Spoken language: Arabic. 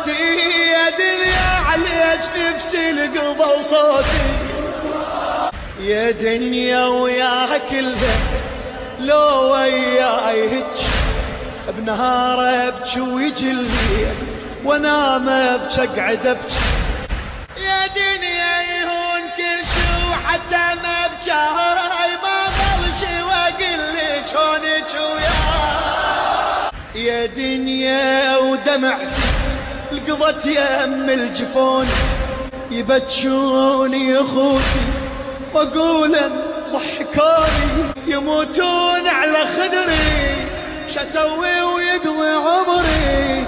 صوتي يا دنيا عليك نفسي لقضى وصوتي يا دنيا وياك البه لو وياي هج بنهار ابكي ويجي الليل وانام ابكي اقعد ابكي يا دنيا يهون كل شي وحتى ما ابكي ما ضل شي واقول لك هونك وياي يا دنيا ودمعتي لقضت يم الجفون يبكوني اخوتي واقول ضحكوني يموتون على خدري شاسوي ويقضي عمري